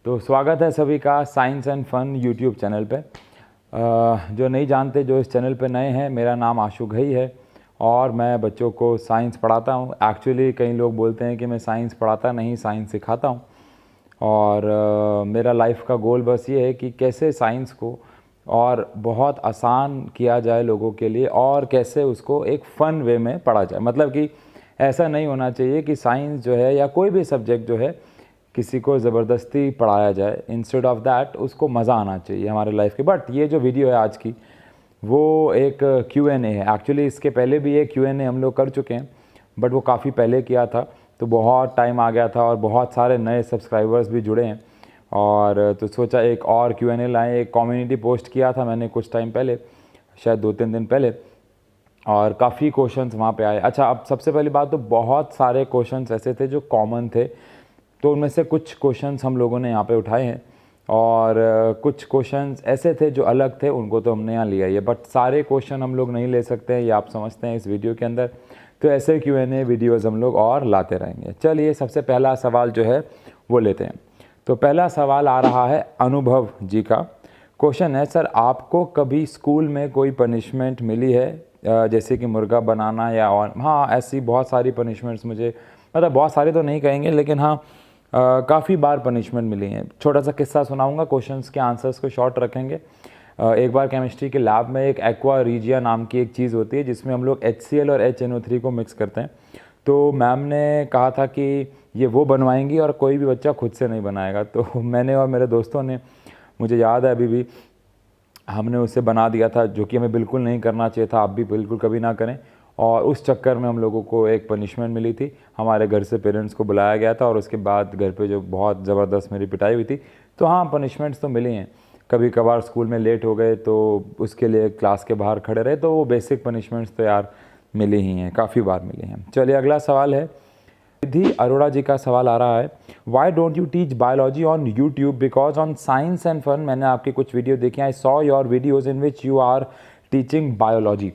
तो स्वागत है सभी का science and fun YouTube channel पे। जो नहीं जानते, जो इस चैनल पे नए हैं, मेरा नाम आशु घई है और मैं बच्चों को साइंस पढ़ाता हूँ। एक्चुअली कई लोग बोलते हैं कि मैं साइंस पढ़ाता नहीं, साइंस सिखाता हूँ। और मेरा लाइफ का गोल बस ये है कि कैसे साइंस को और बहुत आसान किया जाए लोगों के लिए, और कैसे उसको एक फ़न वे में पढ़ा जाए। मतलब कि ऐसा नहीं होना चाहिए कि साइंस जो है या कोई भी सब्जेक्ट जो है किसी को ज़बरदस्ती पढ़ाया जाए। इंस्टेड ऑफ दैट उसको मज़ा आना चाहिए हमारे लाइफ के। बट ये जो वीडियो है आज की, वो एक Q&A है। एक्चुअली इसके पहले भी एक Q&A हम लोग कर चुके हैं, बट वो काफ़ी पहले किया था, तो बहुत टाइम आ गया था और बहुत सारे नए सब्सक्राइबर्स भी जुड़े हैं। और तो सोचा एक और Q&A लाएँ। एक कम्युनिटी पोस्ट किया था मैंने कुछ टाइम पहले, शायद 2-3 दिन पहले, और काफ़ी क्वेश्चंस वहाँ पे आए। अच्छा, अब सबसे पहली बात तो बहुत सारे क्वेश्चंस ऐसे थे जो कॉमन थे, तो उनमें से कुछ क्वेश्चंस हम लोगों ने यहाँ पे उठाए हैं, और कुछ क्वेश्चंस ऐसे थे जो अलग थे, उनको तो हमने यहाँ लिया ही है। बट सारे क्वेश्चन हम लोग नहीं ले सकते हैं, ये आप समझते हैं इस वीडियो के अंदर। तो ऐसे Q&A वीडियोज़ हम लोग और लाते रहेंगे। चलिए, सबसे पहला सवाल जो है वो लेते हैं। तो पहला सवाल आ रहा है अनुभव जी का। क्वेश्चन है, सर आपको कभी स्कूल में कोई पनिशमेंट मिली है, जैसे कि मुर्गा बनाना या और? हाँ, ऐसी बहुत सारी पनिशमेंट्स मुझे, मतलब बहुत सारी तो नहीं कहेंगे, लेकिन हाँ काफ़ी बार पनिशमेंट मिली हैं। छोटा सा किस्सा सुनाऊंगा, क्वेश्चंस के आंसर्स को शॉर्ट रखेंगे। एक बार केमिस्ट्री के लैब में एक एक्वा रीजिया नाम की एक चीज़ होती है जिसमें हम लोग HCl और HNO3 को मिक्स करते हैं। तो मैम ने कहा था कि ये वो बनवाएंगी और कोई भी बच्चा खुद से नहीं बनाएगा। तो मैंने और मेरे दोस्तों ने, मुझे याद है अभी भी, हमने उसे बना दिया था, जो कि हमें बिल्कुल नहीं करना चाहिए था। आप भी बिल्कुल कभी ना करें। और उस चक्कर में हम लोगों को एक पनिशमेंट मिली थी। हमारे घर से पेरेंट्स को बुलाया गया था और उसके बाद घर पे जो बहुत ज़बरदस्त मेरी पिटाई हुई थी। तो हाँ, पनिशमेंट्स तो मिली हैं। कभी कभार स्कूल में लेट हो गए तो उसके लिए क्लास के बाहर खड़े रहे, तो वो बेसिक पनिशमेंट्स तो यार मिली ही हैं, काफ़ी बार मिली हैं। चलिए, अगला सवाल है निधि अरोड़ा जी का। सवाल आ रहा है, why don't you teach biology on YouTube, because on science and fun मैंने आपकी कुछ वीडियो देखी, I saw your videos in which you are teaching biology.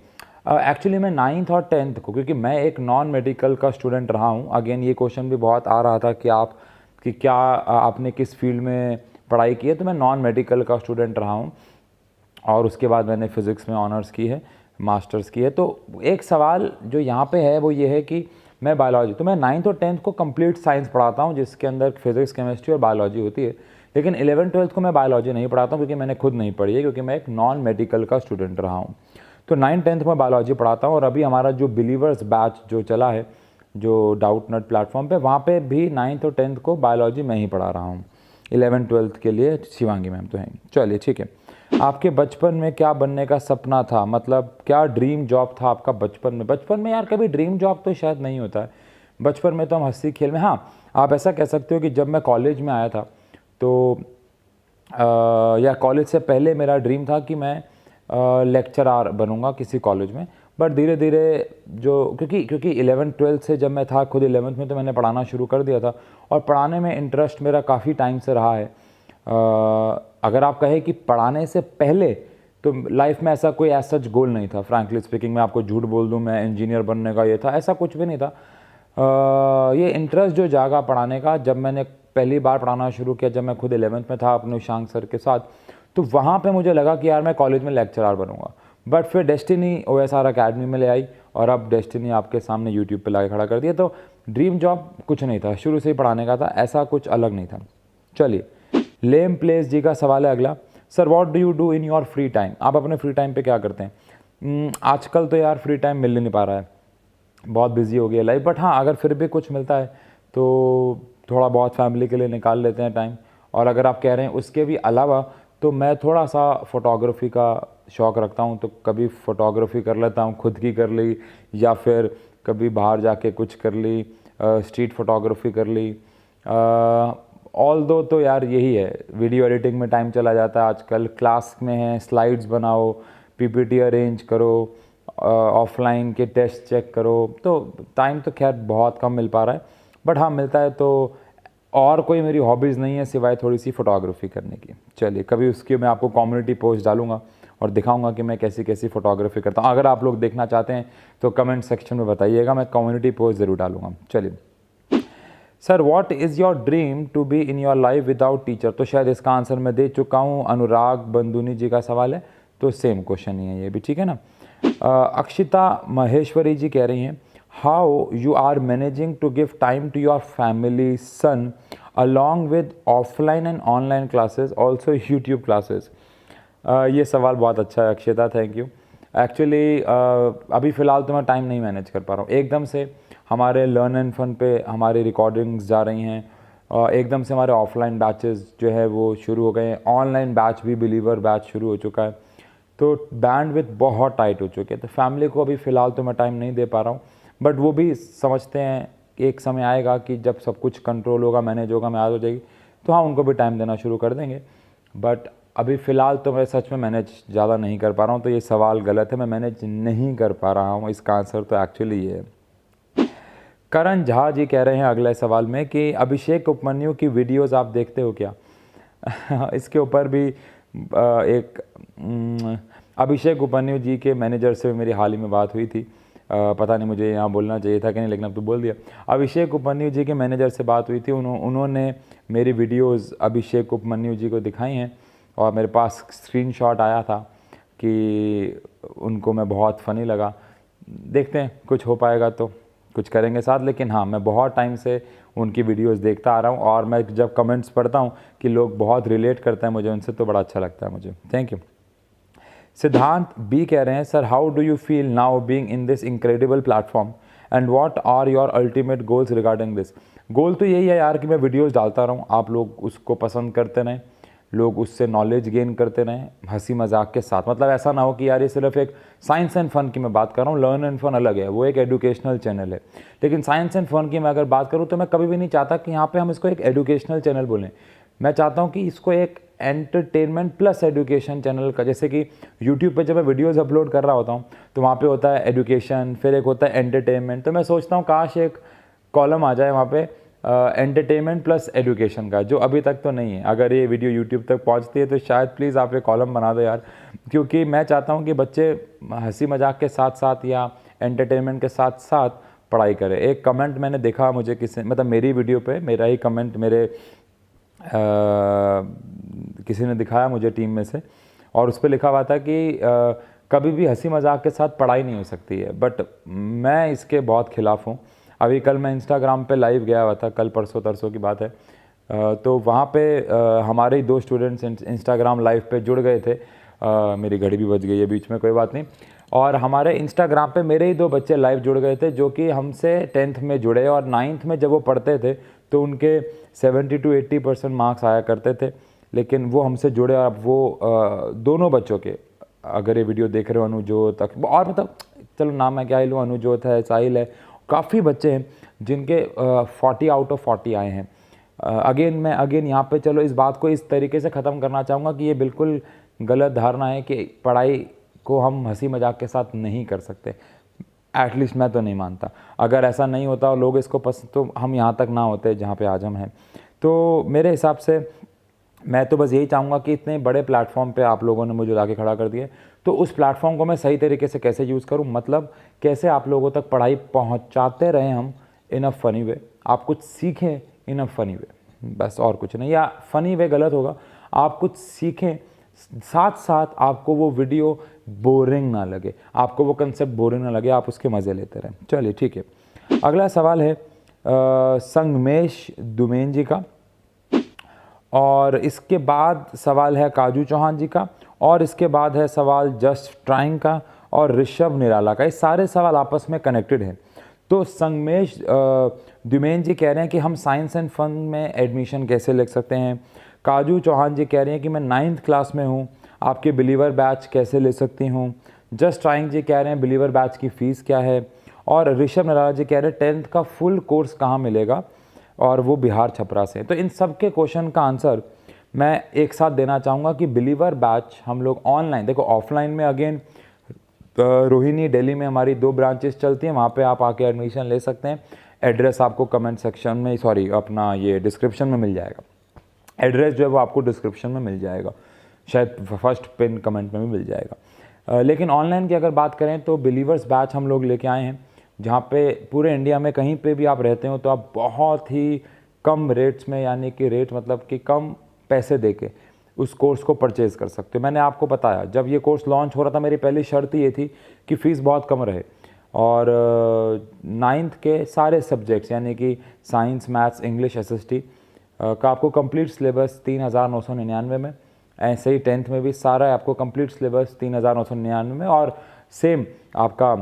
Actually मैं 9th और 10th को, क्योंकि मैं एक नॉन मेडिकल का स्टूडेंट रहा हूँ। अगेन ये क्वेश्चन भी बहुत आ रहा था कि क्या आपने किस फील्ड में पढ़ाई की है, तो मैं नॉन मेडिकल का स्टूडेंट रहा हूँ और उसके बाद मैंने फ़िज़िक्स में ऑनर्स की है, मास्टर्स की है। तो एक सवाल जो यहाँ पे है वो ये है कि मैं बायोलॉजी, तो मैं 9th और 10th को कंप्लीट साइंस पढ़ाता हूँ, जिसके अंदर फिज़िक्स, केमिस्ट्री और बायोलॉजी होती है। लेकिन 11th-12th को मैं बायोलॉजी नहीं पढ़ाता हूँ, क्योंकि मैंने खुद नहीं पढ़ी है, क्योंकि मैं एक नॉन मेडिकल का स्टूडेंट रहा हूँ। तो 9th-10th में बायोलॉजी पढ़ाता हूँ। और अभी हमारा जो बिलीवर्स बैच जो चला है, जो डाउटनट प्लेटफॉर्म पे, वहाँ पे भी 9th और 10th को बायोलॉजी मैं ही पढ़ा रहा हूँ। 11th-12th के लिए शिवांगी मैम तो हैं। चलिए, ठीक है। आपके बचपन में क्या बनने का सपना था, मतलब क्या ड्रीम जॉब था आपका बचपन में? बचपन में यार कभी ड्रीम जॉब तो शायद नहीं होता है। बचपन में तो हम हंसी खेल में, हाँ आप ऐसा कह सकते हो कि जब मैं कॉलेज में आया था, तो या कॉलेज से पहले मेरा ड्रीम था कि मैं लेक्चरर बनूंगा किसी कॉलेज में। बट धीरे धीरे जो, क्योंकि 11th-12th से जब मैं था खुद 11th में, तो मैंने पढ़ाना शुरू कर दिया था और पढ़ाने में इंटरेस्ट मेरा काफ़ी टाइम से रहा है। अगर आप कहें कि पढ़ाने से पहले, तो लाइफ में ऐसा कोई सच गोल नहीं था। फ्रैंकली स्पीकिंग, मैं आपको झूठ बोल दूं, मैं इंजीनियर बनने का ये था, ऐसा कुछ भी नहीं था। ये इंटरेस्ट जो जागा पढ़ाने का, जब मैंने पहली बार पढ़ाना शुरू किया, जब मैं खुद 11th में था अपने उशांक सर के साथ, तो वहाँ पे मुझे लगा कि यार मैं कॉलेज में लेक्चरर बनूंगा। बट फिर डेस्टिनी OSR अकेडमी में ले आई, और अब डेस्टिनी आपके सामने यूट्यूब पे ला के खड़ा कर दिया। तो ड्रीम जॉब कुछ नहीं था, शुरू से ही पढ़ाने का था, ऐसा कुछ अलग नहीं था। चलिए, लेम प्लेस जी का सवाल है अगला। Sir what do you do in your free time, आप अपने फ्री टाइम पे क्या करते हैं? आजकल तो यार फ्री टाइम मिल नहीं पा रहा है, बहुत बिजी हो गई है लाइफ। बट हाँ, अगर फिर भी कुछ मिलता है तो थोड़ा बहुत फैमिली के लिए निकाल लेते हैं टाइम। और अगर आप कह रहे हैं उसके भी अलावा, तो मैं थोड़ा सा फ़ोटोग्राफी का शौक़ रखता हूँ, तो कभी फ़ोटोग्राफी कर लेता हूँ, खुद की कर ली, या फिर कभी बाहर जाके कुछ कर ली, स्ट्रीट फ़ोटोग्राफी कर ली। ऑल दो तो यार यही है, वीडियो एडिटिंग में टाइम चला जाता है आजकल। क्लास में है, स्लाइड्स बनाओ, PPT अरेंज करो, ऑफलाइन के टेस्ट चेक करो, तो टाइम तो खैर बहुत कम मिल पा रहा है। बट हाँ, मिलता है तो। और कोई मेरी हॉबीज़ नहीं है सिवाय थोड़ी सी फ़ोटोग्राफी करने की। चलिए, कभी उसकी मैं आपको कम्युनिटी पोस्ट डालूंगा और दिखाऊंगा कि मैं कैसी कैसी फ़ोटोग्राफी करता हूँ। अगर आप लोग देखना चाहते हैं तो कमेंट सेक्शन में बताइएगा, मैं कम्युनिटी पोस्ट ज़रूर डालूंगा। चलिए, sir what is your dream to be in your life without teacher? तो शायद इसका आंसर मैं दे चुका हूँ, अनुराग बंदूनी जी का सवाल है, तो सेम क्वेश्चन ही है ये भी, ठीक है ना। अक्षिता महेश्वरी जी कह रही हैं, how you are managing to give time to your family son along with offline and online classes also YouTube classes? ये सवाल बहुत अच्छा है अक्षिता, थैंक यू। एक्चुअली अभी फ़िलहाल तो मैं टाइम नहीं मैनेज कर पा रहा हूँ। एकदम से हमारे लर्न एंड फन पे हमारी रिकॉर्डिंग्स जा रही हैं, एकदम से हमारे ऑफलाइन बैचेस जो है वो शुरू हो गए हैं, ऑनलाइन बैच भी बिलीवर बैच शुरू हो चुका है, तो बैंडविड्थ बहुत टाइट हो चुके हैं। तो फैमिली को अभी फ़िलहाल तो मैं टाइम नहीं दे पा रहा हूँ, बट वो भी समझते हैं कि एक समय आएगा कि जब सब कुछ कंट्रोल होगा, मैनेज होगा, मैनेज हो जाएगी, तो हाँ उनको भी टाइम देना शुरू कर देंगे। बट अभी फ़िलहाल तो मैं सच में मैनेज ज़्यादा नहीं कर पा रहा हूँ, तो ये सवाल गलत है, मैं मैनेज नहीं कर पा रहा हूँ, इसका आंसर तो एक्चुअली ये है। करण झा जी कह रहे हैं अगले सवाल में कि अभिषेक उपमन्यु की वीडियोस आप देखते हो क्या? इसके ऊपर भी एक अभिषेक उपमन्यु जी के मैनेजर से मेरी हाल ही में बात हुई थी, पता नहीं मुझे यहाँ बोलना चाहिए था कि नहीं, लेकिन अब तो बोल दिया। अभिषेक उपमन्यु जी के मैनेजर से बात हुई थी, उन्होंने मेरी वीडियोस अभिषेक उपमन्यु जी को दिखाई हैं और मेरे पास स्क्रीनशॉट आया था कि उनको मैं बहुत फ़नी लगा। देखते हैं कुछ हो पाएगा तो कुछ करेंगे साथ, लेकिन हाँ मैं बहुत टाइम से उनकी वीडियोस देखता आ रहा हूँ और मैं जब कमेंट्स पढ़ता हूँ कि लोग बहुत रिलेट करते हैं मुझे उनसे, तो बड़ा अच्छा लगता है मुझे, थैंक यू। सिद्धांत बी कह रहे हैं, sir how do you feel now being in this incredible platform and what are your ultimate goals regarding this? Goal तो यही है यार कि मैं वीडियोस डालता रहूँ, आप लोग उसको पसंद करते रहें, लोग उससे नॉलेज गेन करते रहें हंसी मजाक के साथ। मतलब ऐसा ना हो कि यार ये सिर्फ एक साइंस एंड फन की मैं बात कर रहा हूँ, लर्न एंड फन अलग है, वो एक एजुकेशनल चैनल है, लेकिन साइंस एंड फन की मैं अगर बात करूँ तो मैं कभी भी नहीं चाहता कि यहाँ पे हम इसको एक एजुकेशनल चैनल बोलें। मैं चाहता हूँ कि इसको एक एंटरटेनमेंट प्लस एजुकेशन चैनल का, जैसे कि यूट्यूब पे जब मैं वीडियोज़ अपलोड कर रहा होता हूँ तो वहाँ पे होता है एजुकेशन, फिर एक होता है एंटरटेनमेंट, तो मैं सोचता हूँ काश एक कॉलम आ जाए वहाँ पे एंटरटेनमेंट प्लस एजुकेशन का, जो अभी तक तो नहीं है। अगर ये वीडियो यूट्यूब तक पहुंचती है तो शायद प्लीज़ आप एक कॉलम बना दो यार, क्योंकि मैं चाहता हूं कि बच्चे हंसी मजाक के साथ साथ या एंटरटेनमेंट के साथ साथ पढ़ाई करें। एक कमेंट मैंने देखा, मुझे किसी मतलब मेरी वीडियो पे मेरा ही कमेंट मेरे किसी ने दिखाया मुझे टीम में से, और उस पर लिखा हुआ था कि कभी भी हंसी मजाक के साथ पढ़ाई नहीं हो सकती है, बट मैं इसके बहुत खिलाफ़ हूँ। अभी कल मैं इंस्टाग्राम पे लाइव गया हुआ था, कल परसों तरसों की बात है, तो वहाँ पे हमारे ही दो स्टूडेंट्स इंस्टाग्राम लाइव पे जुड़ गए थे। मेरी घड़ी भी बज गई है बीच में, कोई बात नहीं। और हमारे इंस्टाग्राम पे मेरे ही दो बच्चे लाइव जुड़ गए थे जो कि हमसे 10th में जुड़े, और 9th में जब वो पढ़ते थे तो उनके 70 to 80% मार्क्स आया करते थे, लेकिन वो हमसे जुड़े। और अब वो दोनों बच्चों के, अगर ये वीडियो देख रहे हो अनुजोत, और मतलब चलो नाम मैं क्या ही लूँ, अनुजोत है, साहिल है, काफ़ी बच्चे हैं जिनके 40 out of 40 आए हैं। मैं यहाँ पे चलो इस बात को इस तरीके से ख़त्म करना चाहूँगा कि ये बिल्कुल गलत धारणा है कि पढ़ाई को हम हंसी मजाक के साथ नहीं कर सकते। एटलीस्ट मैं तो नहीं मानता। अगर ऐसा नहीं होता और लोग इसको पसंद, तो हम यहाँ तक ना होते जहाँ पे आज हम हैं। तो मेरे हिसाब से मैं तो बस यही चाहूँगा कि इतने बड़े प्लेटफॉर्म पे आप लोगों ने मुझे लाके खड़ा कर दिया, तो उस प्लेटफॉर्म को मैं सही तरीके से कैसे यूज़ करूँ, मतलब कैसे आप लोगों तक पढ़ाई पहुँचाते रहें हम इन अ फ़नी वे, आप कुछ सीखें इन अ फ़नी वे, बस और कुछ नहीं। या फ़नी वे गलत होगा, आप कुछ सीखें, साथ साथ आपको वो वीडियो बोरिंग ना लगे, आपको वो कंसेप्ट बोरिंग ना लगे, आप उसके मज़े लेते रहें। चलिए ठीक है, अगला सवाल है संगमेश दुमेन जी का, और इसके बाद सवाल है काजू चौहान जी का, और इसके बाद है सवाल जस्ट ट्राइंग का और ऋषभ निराला का। ये सारे सवाल आपस में कनेक्टेड हैं। तो संगमेश द्विमेन जी कह रहे हैं कि हम साइंस एंड फन में एडमिशन कैसे ले सकते हैं। काजू चौहान जी कह रहे हैं कि मैं 9th क्लास में हूँ, आपके बिलीवर बैच कैसे ले सकती हूँ। जस्ट ट्राइंग जी कह रहे हैं बिलीवर बैच की फ़ीस क्या है। और ऋषभ निराला जी कह रहे हैं 10th का फुल कोर्स कहाँ मिलेगा, और वो बिहार छपरा से। तो इन सब के क्वेश्चन का आंसर मैं एक साथ देना चाहूँगा कि बिलीवर बैच हम लोग ऑनलाइन, देखो ऑफलाइन में अगेन रोहिणी दिल्ली में हमारी 2 ब्रांचेस चलती हैं, वहाँ पे आप आके एडमिशन ले सकते हैं। एड्रेस आपको कमेंट सेक्शन में, अपना ये डिस्क्रिप्शन में मिल जाएगा। एड्रेस जो है वो आपको डिस्क्रिप्शन में मिल जाएगा, शायद फर्स्ट पिन कमेंट में भी मिल जाएगा। लेकिन ऑनलाइन की अगर बात करें तो बिलीवर्स बैच हम लोग लेके आए हैं, जहाँ पे पूरे इंडिया में कहीं पे भी आप रहते हो तो आप बहुत ही कम रेट्स में, यानी कि रेट मतलब कि कम पैसे देके उस कोर्स को परचेज़ कर सकते हो। मैंने आपको बताया जब ये कोर्स लॉन्च हो रहा था, मेरी पहली शर्त ये थी कि फ़ीस बहुत कम रहे, और 9th के सारे सब्जेक्ट्स यानी कि साइंस, मैथ्स, इंग्लिश, SST का आपको कंप्लीट सिलेबस 3,999 में। ऐसे ही 10th में भी सारा आपको कंप्लीट सिलेबस 3,999 में, और सेम आपका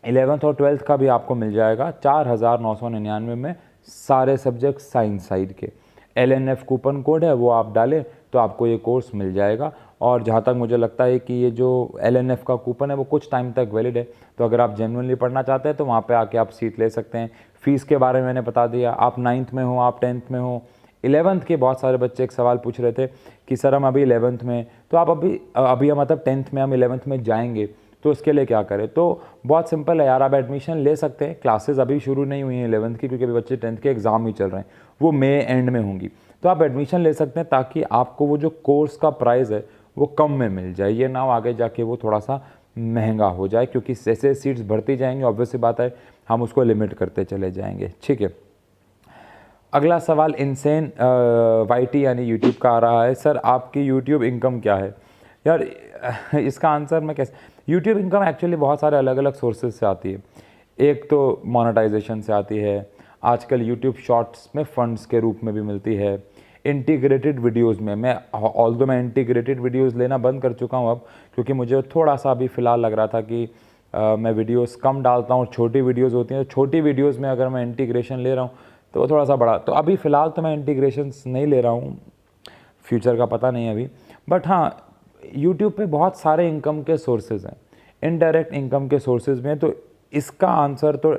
11th और 12th का भी आपको मिल जाएगा 4,999 में, सारे सब्जेक्ट साइंस साइड के। LNF कूपन कोड है, वो आप डालें तो आपको ये कोर्स मिल जाएगा। और जहाँ तक मुझे लगता है कि ये जो LNF का कूपन है वो कुछ टाइम तक वैलिड है, तो अगर आप जेन्युइनली पढ़ना चाहते हैं तो वहाँ पे आके आप सीट ले सकते हैं। फ़ीस के बारे में मैंने बता दिया, आप 9th में हो, आप 10th में हो, 11th के बहुत सारे बच्चे एक सवाल पूछ रहे थे कि सर हम अभी 11th में, तो आप अभी हम मतलब 10th में हम 11th में जाएंगे तो उसके लिए क्या करें। तो बहुत सिंपल है यार, आप एडमिशन ले सकते हैं। क्लासेस अभी शुरू नहीं हुई हैं 11th की, क्योंकि अभी बच्चे 10th के एग्ज़ाम ही चल रहे हैं, वो मई एंड में होंगी। तो आप एडमिशन ले सकते हैं ताकि आपको वो जो कोर्स का प्राइस है वो कम में मिल जाए, ये ना हो आगे जाके वो थोड़ा सा महंगा हो जाए, क्योंकि जैसे सीट्स बढ़ती जाएंगी ऑब्वियसली बात है हम उसको लिमिट करते चले जाएंगे। ठीक है, अगला सवाल इनसेन YT यानी यूट्यूब का आ रहा है, सर आपकी यूट्यूब इनकम क्या है। यार इसका आंसर मैं कैसे, यूट्यूब इनकम एक्चुअली बहुत सारे अलग अलग सोर्सेज से आती है। एक तो मोनेटाइजेशन से आती है, आजकल यूट्यूब शॉर्ट्स में फ़ंड्स के रूप में भी मिलती है, इंटीग्रेटेड वीडियोस में मैं ऑल्दो मैं इंटीग्रेटेड वीडियोस लेना बंद कर चुका हूँ अब, क्योंकि मुझे थोड़ा सा अभी फ़िलहाल लग रहा था कि मैं वीडियोस कम डालता हूँ, छोटी वीडियोस होती हैं, तो छोटी वीडियोस में अगर मैं इंटीग्रेशन ले रहा हूँ तो वो थोड़ा सा बड़ा, तो अभी फ़िलहाल तो मैं इंटीग्रेशंस नहीं ले रहा हूँ, फ्यूचर का पता नहीं अभी। बट हाँ, यूट्यूब पे बहुत सारे इनकम के सोर्सेज हैं, इनडायरेक्ट इनकम के सोर्सेज में, तो इसका आंसर तो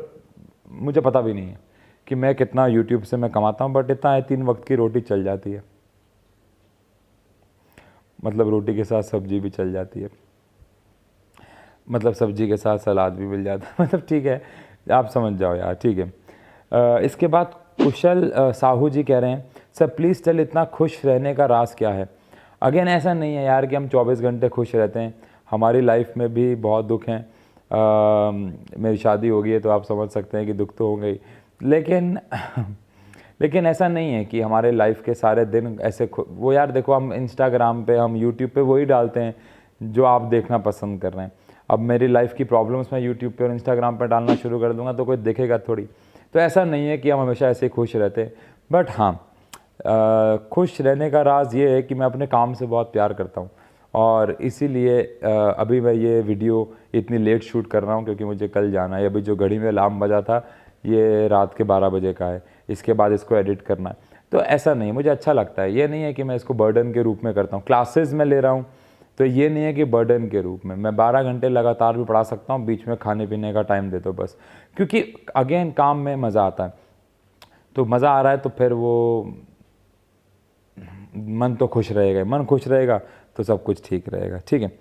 मुझे पता भी नहीं है कि मैं कितना यूट्यूब से मैं कमाता हूँ, बट इतना है 3 वक्त की रोटी चल जाती है, मतलब रोटी के साथ सब्जी भी चल जाती है, मतलब सब्जी के साथ सलाद भी मिल जाता है, मतलब ठीक है आप समझ जाओ यार। ठीक है, इसके बाद कुशल साहू जी कह रहे हैं, सर प्लीज़ टेल इतना खुश रहने का राज क्या है। अगेन ऐसा नहीं है यार कि हम 24 घंटे खुश रहते हैं, हमारी लाइफ में भी बहुत दुख हैं। मेरी शादी हो गई है तो आप समझ सकते हैं कि दुख तो हो गई, लेकिन लेकिन ऐसा नहीं है कि हमारे लाइफ के सारे दिन ऐसे वो यार देखो, हम इंस्टाग्राम पे, हम यूट्यूब पे वही डालते हैं जो आप देखना पसंद कर रहे हैं। अब मेरी लाइफ की प्रॉब्लम्स मैं यूट्यूब पे और इंस्टाग्राम पे डालना शुरू कर दूंगा तो कोई देखेगा थोड़ी। तो ऐसा नहीं है कि हम हमेशा ऐसे खुश रहते हैं, बट हाँ खुश रहने का राज ये है कि मैं अपने काम से बहुत प्यार करता हूँ, और इसीलिए अभी मैं ये वीडियो इतनी लेट शूट कर रहा हूँ क्योंकि मुझे कल जाना है। अभी जो घड़ी में अलार्म बजा था ये रात के 12 बजे का है, इसके बाद इसको एडिट करना है। तो ऐसा नहीं, मुझे अच्छा लगता है, ये नहीं है कि मैं इसको बर्डन के रूप में करता हूँ। क्लासेस में ले रहा हूँ तो ये नहीं है कि बर्डन के रूप में, मैं 12 घंटे लगातार भी पढ़ा सकता हूँ, बीच में खाने पीने का टाइम दे दो बस, क्योंकि अगेन काम में मज़ा आता है, तो मज़ा आ रहा है तो फिर वो मन तो खुश रहेगा, मन खुश रहेगा तो सब कुछ ठीक रहेगा। ठीक है,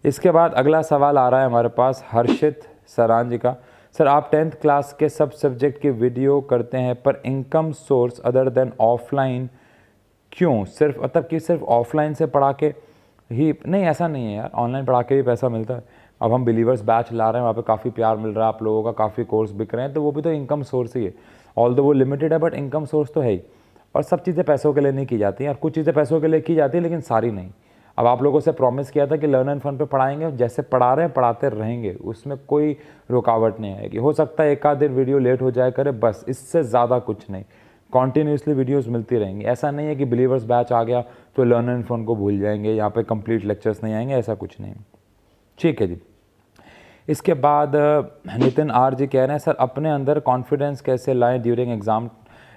इसके बाद अगला सवाल आ रहा है हमारे पास हर्षित सरान जी का, सर आप 10th क्लास के सब सब्जेक्ट के वीडियो करते हैं पर income source other than offline क्यों, सिर्फ मतलब कि सिर्फ ऑफलाइन से पढ़ा के ही नहीं, ऐसा नहीं है यार, ऑनलाइन पढ़ा के भी पैसा मिलता है। अब हम बिलीवर्स बैच ला रहे हैं, वहाँ पे काफ़ी प्यार मिल रहा है आप लोगों का, काफ़ी कोर्स बिक रहे हैं, तो वो भी तो इनकम सोर्स ही है, ऑल्दो वो लिमिटेड है बट इनकम सोर्स तो है ही। और सब चीज़ें पैसों के लिए नहीं की जाती हैं, और कुछ चीज़ें पैसों के लिए की जाती है लेकिन सारी नहीं। अब आप लोगों से प्रॉमिस किया था कि लर्न एंड फन पे पढ़ाएंगे, जैसे पढ़ा रहे हैं पढ़ाते रहेंगे, उसमें कोई रुकावट नहीं आएगी। हो सकता है एक आध दिन वीडियो लेट हो जाए करे, बस इससे ज़्यादा कुछ नहीं, कॉन्टीन्यूसली वीडियोस मिलती रहेंगी। ऐसा नहीं है कि बिलीवर्स बैच आ गया तो लर्न एंड फन को भूल जाएंगे, यहाँ पे कंप्लीट लेक्चर्स नहीं आएंगे, ऐसा कुछ नहीं। ठीक है जी, इसके बाद नितिन आर जी कह रहे हैं, सर अपने अंदर कॉन्फिडेंस कैसे लाएं ड्यूरिंग एग्ज़ाम।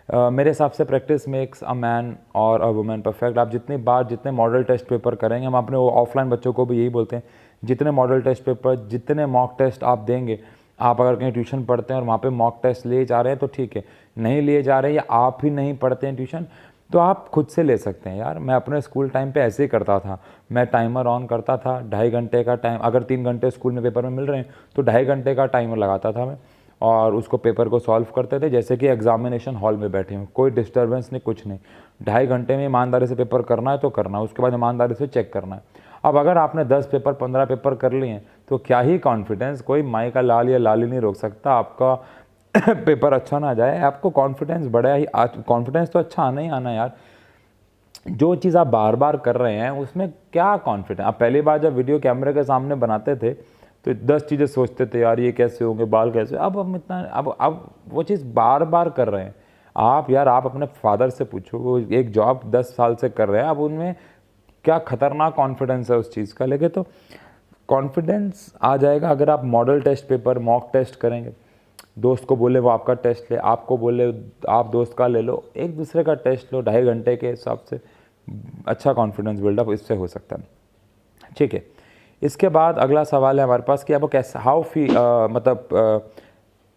मेरे हिसाब से प्रैक्टिस मेक्स अ मैन और अ वुमेन परफेक्ट। आप जितनी बार जितने मॉडल टेस्ट पेपर करेंगे, हम अपने ऑफलाइन बच्चों को भी यही बोलते हैं, जितने मॉडल टेस्ट पेपर, जितने मॉक टेस्ट आप देंगे, आप अगर कहीं ट्यूशन पढ़ते हैं और वहाँ पे मॉक टेस्ट लिए जा रहे हैं तो ठीक है, नहीं लिए जा रहे हैं या आप ही नहीं पढ़ते हैं ट्यूशन तो आप खुद से ले सकते हैं यार। मैं अपने स्कूल टाइम पे ऐसे ही करता था, मैं टाइमर ऑन करता था, 2.5 घंटे का टाइम, अगर 3 घंटे स्कूल में पेपर में मिल रहे हैं तो 2.5 घंटे का टाइमर लगाता था मैं, और उसको पेपर को सॉल्व करते थे जैसे कि एग्जामिनेशन हॉल में बैठे हूँ, कोई डिस्टर्बेंस नहीं, कुछ नहीं। 2.5 घंटे में ईमानदारी से पेपर करना है तो करना है, उसके बाद ईमानदारी से चेक करना है। अब अगर आपने 10 पेपर 15 पेपर कर लिए हैं तो क्या ही कॉन्फिडेंस, कोई माई का लाल या लाली नहीं रोक सकता आपका पेपर अच्छा ना जाए। आपको कॉन्फिडेंस बढ़े ही, कॉन्फिडेंस तो अच्छा आना ही आना यार। जो चीज़ आप बार बार कर रहे हैं उसमें क्या कॉन्फिडेंस। आप पहली बार जब वीडियो कैमरे के सामने बनाते थे तो 10 चीज़ें सोचते थे, यार ये कैसे होंगे, बाल कैसे। अब हम इतना अब वो चीज़ बार बार कर रहे हैं आप। यार आप अपने फादर से पूछो, वो एक जॉब 10 साल से कर रहे हैं, अब उनमें क्या खतरनाक कॉन्फिडेंस है उस चीज़ का लेके। तो कॉन्फिडेंस आ जाएगा अगर आप model test paper, mock test करेंगे। दोस्त को बोले वो आपका टेस्ट ले, आपको बोले आप दोस्त का ले लो, एक दूसरे का टेस्ट लो 2.5 घंटे के हिसाब से। अच्छा कॉन्फिडेंस बिल्डअप इससे हो सकता है, ठीक है। इसके बाद अगला सवाल है हमारे पास कि आपको कैसे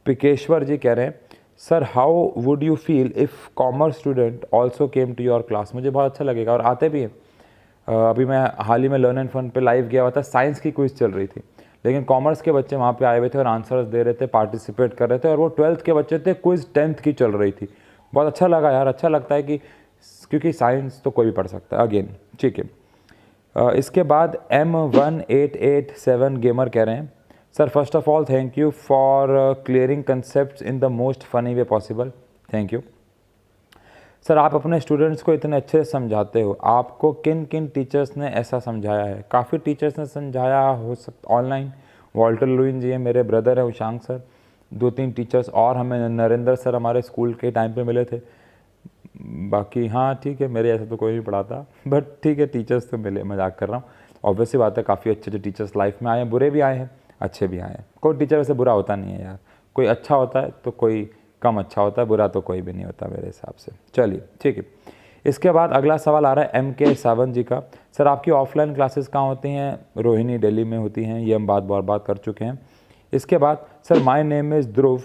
पिकेश्वर जी कह रहे हैं, sir how would you feel if commerce student also came to your class. मुझे बहुत अच्छा लगेगा और आते भी हैं। अभी मैं हाल ही में लर्न एंड फन पे लाइव गया हुआ था, साइंस की क्विज़ चल रही थी, लेकिन कॉमर्स के बच्चे वहाँ पे आए हुए थे और आंसर्स दे रहे थे, पार्टिसिपेट कर रहे थे। और वो 12th के बच्चे थे, क्विज़ 10th की चल रही थी। बहुत अच्छा लगा यार, अच्छा लगता है कि क्योंकि साइंस तो कोई भी पढ़ सकता है अगेन, ठीक है। इसके बाद M1887 गेमर कह रहे हैं, sir first of all thank you for clearing concept in the most funny way possible. Thank you sir, आप अपने स्टूडेंट्स को इतने अच्छे से समझाते हो, आपको किन किन टीचर्स ने ऐसा समझाया है। काफ़ी टीचर्स ने समझाया हो सकता ऑनलाइन, वॉल्टर लुइन जी है, मेरे ब्रदर है उशांक सर, 2-3 टीचर्स और हमें नरेंद्र सर हमारे स्कूल के टाइम पे मिले थे। बाकी हाँ ठीक है, मेरे ऐसा तो कोई नहीं पढ़ाता, बट ठीक है टीचर्स तो मिले, मजाक कर रहा हूँ। ऑब्वियसली बात है, काफ़ी अच्छे टीचर्स लाइफ में आए हैं, बुरे भी आए हैं, अच्छे भी आए हैं। कोई टीचर वैसे बुरा होता नहीं है यार, कोई अच्छा होता है तो कोई कम अच्छा होता है, बुरा तो कोई भी नहीं होता मेरे हिसाब से। चलिए ठीक है। इसके बाद अगला सवाल आ रहा है MK सावंत जी का, सर आपकी ऑफलाइन क्लासेस कहाँ होती हैं। रोहिणी दिल्ली में होती हैं, ये हम बात कर चुके हैं। इसके बाद sir my name is Dhruv,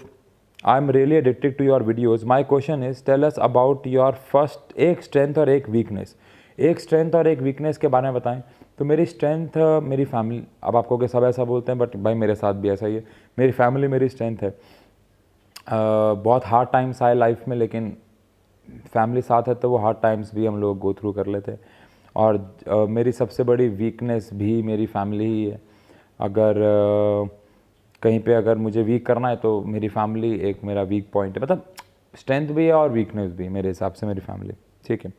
I am really addicted to your videos, my question is tell us about your first, एक स्ट्रेंथ और एक वीकनेस। एक स्ट्रेंथ और एक वीकनेस के बारे में बताएं। तो मेरी स्ट्रेंथ मेरी फैमिली, अब आपको सब ऐसा बोलते हैं बट भाई मेरे साथ भी ऐसा ही है, मेरी फैमिली मेरी स्ट्रेंथ है। बहुत हार्ड टाइम्स आए लाइफ में, लेकिन फैमिली साथ है तो वो हार्ड टाइम्स भी हम लोग गो थ्रू कर लेते हैं। और मेरी सबसे बड़ी वीकनेस भी मेरी फैमिली ही है। अगर कहीं पे अगर मुझे वीक करना है तो मेरी फैमिली एक मेरा वीक पॉइंट है, मतलब स्ट्रेंथ भी है और वीकनेस भी मेरे हिसाब से मेरी फैमिली, ठीक है।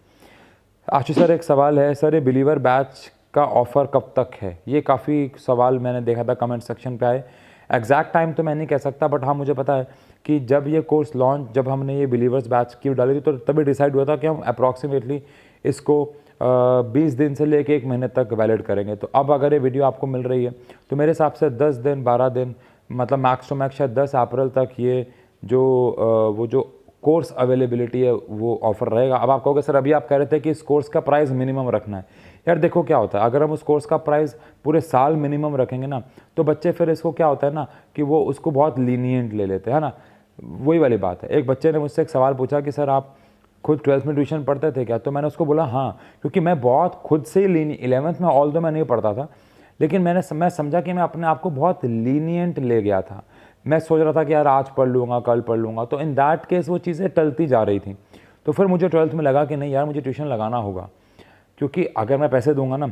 आशीष सर एक सवाल है, सर ये बिलीवर बैच का ऑफ़र कब तक है। ये काफ़ी सवाल मैंने देखा था कमेंट सेक्शन पे आए। एग्जैक्ट टाइम तो मैं नहीं कह सकता, बट हाँ मुझे पता है कि जब ये कोर्स लॉन्च, जब हमने ये बिलीवर्स बैच की डाली थी तो तभी डिसाइड हुआ था कि हम अप्रॉक्सीमेटली इसको 20 दिन से लेके 1 महीने तक वैलिड करेंगे। तो अब अगर ये वीडियो आपको मिल रही है तो मेरे हिसाब से 10 दिन 12 दिन, मतलब मैक्स टू मैक्स शायद 10 अप्रैल तक ये जो वो जो कोर्स अवेलेबिलिटी है वो ऑफ़र रहेगा। अब आप कहोगे सर अभी आप कह रहे थे कि इस कोर्स का प्राइस मिनिमम रखना है। यार देखो क्या होता है, अगर हम उस कोर्स का प्राइस पूरे साल मिनिमम रखेंगे ना तो बच्चे फिर इसको क्या होता है ना कि वो उसको बहुत लीनियंट ले लेते हैं ना। वही वाली बात है। एक बच्चे ने मुझसे एक सवाल पूछा कि सर आप खुद 12th में ट्यूशन पढ़ते थे क्या। तो मैंने उसको बोला हाँ, क्योंकि मैं बहुत खुद से ही 11th में ऑल दो मैं नहीं पढ़ता था, लेकिन मैं समझा कि मैं अपने आप को बहुत लीनियंट ले गया था। मैं सोच रहा था कि यार आज पढ़ लूँगा कल पढ़ लूँगा, तो इन दैट केस वो चीज़ें टलती जा रही थी। तो फिर मुझे 12th में लगा कि नहीं यार मुझे ट्यूशन लगाना होगा, क्योंकि अगर मैं पैसे दूंगा ना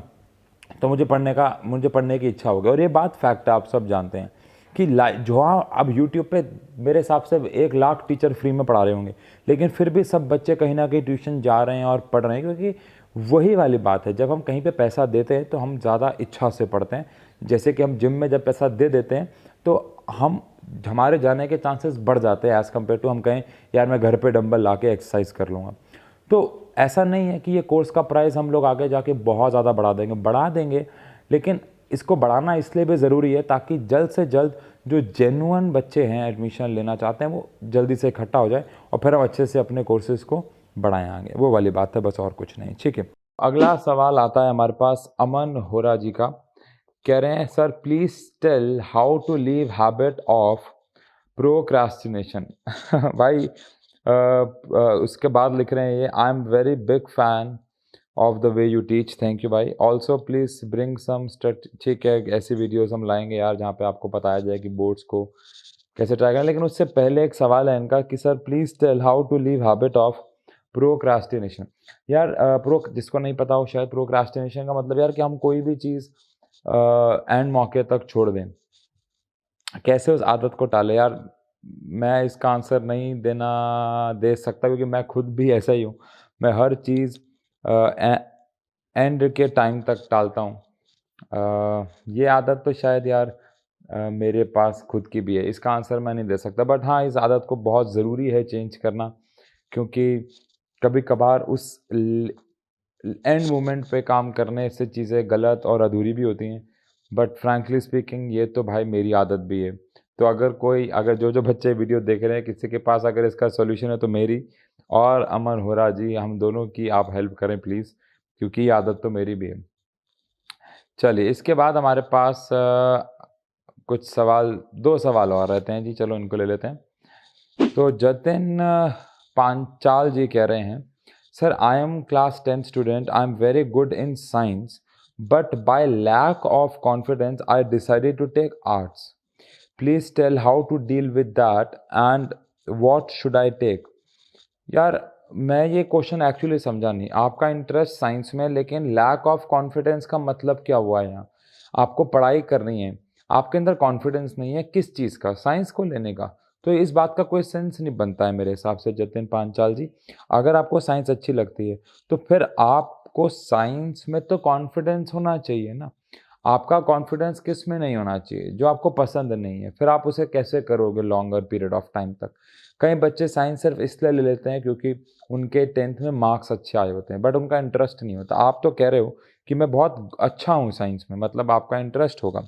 तो मुझे पढ़ने की इच्छा होगी। और ये बात फैक्ट है, आप सब जानते हैं कि जो अब यूट्यूब पे मेरे हिसाब से 1 लाख टीचर फ्री में पढ़ा रहे होंगे, लेकिन फिर भी सब बच्चे कहीं ना कहीं ट्यूशन जा रहे हैं और पढ़ रहे हैं, क्योंकि वही वाली बात है, जब हम कहीं पे पैसा देते हैं तो हम ज़्यादा इच्छा से पढ़ते हैं। जैसे कि हम जिम में जब पैसा दे देते हैं तो हमारे जाने के चांसेस बढ़ जाते हैं एज़ कम्पेयर टू हम कहें यार मैं घर पे डंबल ला के एक्सरसाइज कर लूँगा। तो ऐसा नहीं है कि ये कोर्स का प्राइस हम लोग आगे जाके बहुत ज़्यादा बढ़ा देंगे, लेकिन इसको बढ़ाना इसलिए भी ज़रूरी है ताकि जल्द से जल्द जो जेन्युइन बच्चे हैं एडमिशन लेना चाहते हैं वो जल्दी से इकट्ठा हो जाए और फिर हम अच्छे से अपने कोर्सेज़ को बढ़ाएं आगे। वो वाली बात है, बस और कुछ नहीं, ठीक है। अगला सवाल आता है हमारे पास अमन होरा जी का, कह रहे हैं sir please tell how to leave habit of procrastination. भाई उसके बाद लिख रहे हैं ये, I am very big fan of the way you teach, thank you भाई। ऑल्सो प्लीज़ ब्रिंग सम ठीक है, ऐसी वीडियोस हम लाएंगे यार जहाँ पे आपको बताया जाए कि बोर्ड्स को कैसे ट्राई करें। लेकिन उससे पहले एक सवाल है इनका कि sir please tell how to leave habit of procrastination. यार जिसको नहीं पता हो शायद, प्रोक्रास्टिनेशन का मतलब यार कि हम कोई भी चीज़ एंड मौके तक छोड़ दें। कैसे उस आदत को टालें यार? मैं इसका आंसर नहीं दे सकता क्योंकि मैं खुद भी ऐसा ही हूँ। मैं हर चीज़ एंड के टाइम तक टालता हूँ। ये आदत तो शायद यार मेरे पास खुद की भी है, इसका आंसर मैं नहीं दे सकता। बट हाँ, इस आदत को बहुत ज़रूरी है चेंज करना, क्योंकि कभी-कभार उस एंड मोमेंट पे काम करने से चीज़ें गलत और अधूरी भी होती हैं। बट फ्रैंकली स्पीकिंग ये तो भाई मेरी आदत भी है। तो अगर जो बच्चे वीडियो देख रहे हैं, किसी के पास अगर इसका सॉल्यूशन है तो मेरी और अमन होरा जी, हम दोनों की आप हेल्प करें प्लीज़, क्योंकि ये आदत तो मेरी भी है। चलिए, इसके बाद हमारे पास कुछ सवाल 2 सवाल और रहते हैं जी, चलो इनको ले लेते हैं। तो जतिन पांचाल जी कह रहे हैं, sir I am class 10 student, I am very good in science but by lack of confidence I decided to take arts. Please tell how to deal with that and what should I take. यार, मैं ये question actually समझा नहीं। आपका interest science में, लेकिन lack of confidence का मतलब क्या हुआ यहाँ? आपको पढ़ाई करनी है, आपके अंदर कॉन्फिडेंस नहीं है, किस चीज़ का? साइंस को लेने का। तो इस बात का कोई सेंस नहीं बनता है मेरे हिसाब से जतिन पांचाल जी। अगर आपको साइंस अच्छी लगती है तो फिर आपको साइंस में तो कॉन्फिडेंस होना चाहिए ना। आपका कॉन्फिडेंस किस में नहीं होना चाहिए? जो आपको पसंद नहीं है, फिर आप उसे कैसे करोगे लॉन्गर पीरियड ऑफ टाइम तक? कई बच्चे साइंस सिर्फ इसलिए ले लेते हैं क्योंकि उनके 10th में मार्क्स अच्छे आए होते हैं, बट उनका इंटरेस्ट नहीं होता। आप तो कह रहे हो कि मैं बहुत अच्छा हूँ साइंस में, मतलब आपका इंटरेस्ट होगा।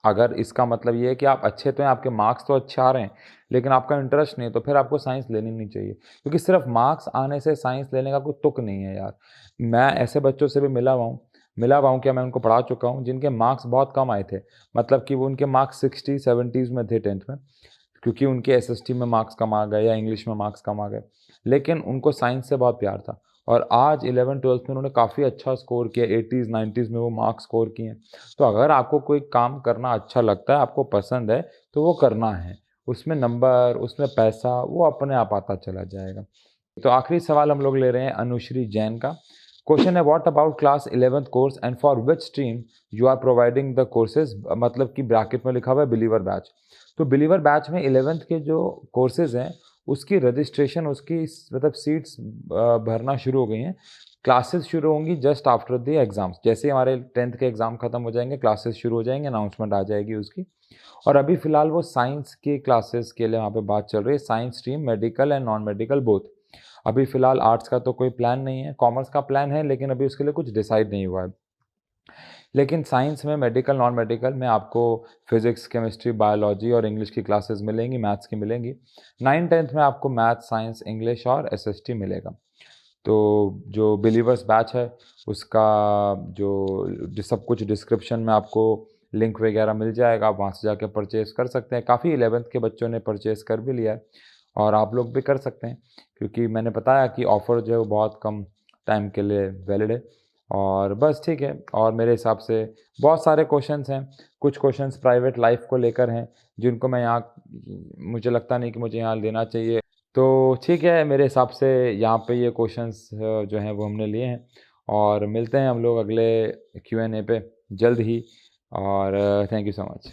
अगर इसका मतलब ये है कि आप अच्छे तो हैं, आपके मार्क्स तो अच्छे आ रहे हैं, लेकिन आपका इंटरेस्ट नहीं है, तो फिर आपको साइंस लेनी नहीं चाहिए, क्योंकि सिर्फ मार्क्स आने से साइंस लेने का कोई तुक नहीं है यार। मैं ऐसे बच्चों से भी मिला हुआ हूँ क्या, मैं उनको पढ़ा चुका हूँ जिनके मार्क्स बहुत कम आए थे। मतलब कि वो उनके मार्क्स 60-70s में थे 10th में, क्योंकि उनके एसएसटी में मार्क्स कम आ गए या इंग्लिश में मार्क्स कम आ गए, लेकिन उनको साइंस से बहुत प्यार था। और आज 11th-12th में उन्होंने काफ़ी अच्छा स्कोर किया, 80s-90s में वो मार्क्स स्कोर किए हैं। तो अगर आपको कोई काम करना अच्छा लगता है, आपको पसंद है, तो वो करना है। उसमें नंबर, उसमें पैसा, वो अपने आप आता चला जाएगा। तो आखिरी सवाल हम लोग ले रहे हैं अनुश्री जैन का। क्वेश्चन है, what about class 11th course and for which stream you are providing the courses? मतलब कि ब्रैकेट में लिखा हुआ है बिलीवर बैच। तो बिलीवर बैच में 11th के जो कोर्सेज हैं, उसकी रजिस्ट्रेशन, उसकी मतलब सीट्स भरना शुरू हो गई हैं। क्लासेस शुरू होंगी जस्ट आफ्टर द एग्ज़ाम्स। जैसे ही हमारे 10th के एग्ज़ाम ख़त्म हो जाएंगे, क्लासेस शुरू हो जाएंगे, अनाउंसमेंट आ जाएगी उसकी। और अभी फ़िलहाल वो साइंस की क्लासेस के लिए वहाँ पे बात चल रही है, science stream, medical and non medical both. अभी फ़िलहाल आर्ट्स का तो कोई प्लान नहीं है, कॉमर्स का प्लान है, लेकिन अभी उसके लिए कुछ डिसाइड नहीं हुआ है। लेकिन साइंस में मेडिकल, नॉन मेडिकल में आपको फिज़िक्स, केमिस्ट्री, बायोलॉजी और इंग्लिश की क्लासेस मिलेंगी, मैथ्स की मिलेंगी। 9th-10th में आपको मैथ्स, साइंस, इंग्लिश और एसएसटी मिलेगा। तो जो बिलीवर्स बैच है, उसका जो सब कुछ डिस्क्रिप्शन में आपको लिंक वगैरह मिल जाएगा, आप वहाँ से जाके परचेज़ कर सकते हैं। काफ़ी 11th के बच्चों ने परचेज़ कर भी लिया है, और आप लोग भी कर सकते हैं, क्योंकि मैंने बताया कि ऑफ़र जो है वो बहुत कम टाइम के लिए वैलिड है। और बस ठीक है। और मेरे हिसाब से बहुत सारे क्वेश्चंस हैं, कुछ क्वेश्चंस प्राइवेट लाइफ को लेकर हैं, जिनको मैं यहाँ, मुझे लगता नहीं कि मुझे यहाँ लेना चाहिए। तो ठीक है, मेरे हिसाब से यहाँ पे ये क्वेश्चंस जो हैं वो हमने लिए हैं, और मिलते हैं हम लोग अगले Q&A पे जल्द ही। और थैंक यू सो मच।